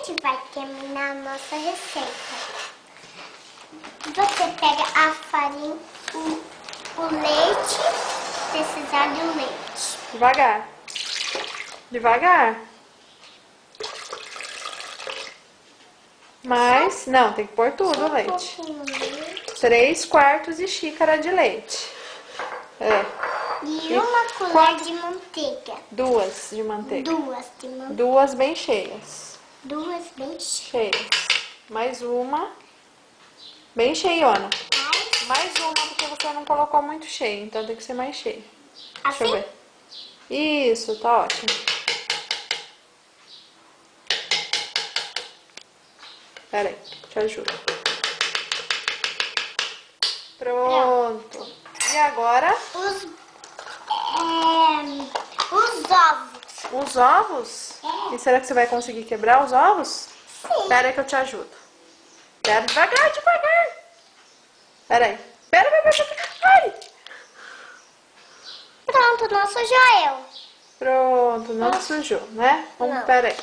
gente vai terminar a nossa receita. Você pega a farinha, o leite, precisar do leite. Devagar. Devagar. Mas, não, tem que pôr tudo o leite. 3 quartos de xícara de leite. E uma colher de manteiga. 2 de manteiga. 2 de manteiga. 2 bem cheias. 2 bem cheias. Cheias. Mais uma. Bem cheiona. Mais uma, porque você não colocou muito cheio, então tem que ser mais cheio. Deixa eu ver. Isso, tá ótimo. Pera aí, te ajudo. Pronto. E agora? Os ovos. Os ovos? E será que você vai conseguir quebrar os ovos? Sim. Pera aí que eu te ajudo. Pera, devagar, devagar. Pera aí. Pera. Ai. Pronto, nosso Joel. Pronto, não sujou, né? Vamos, Não. pera aí.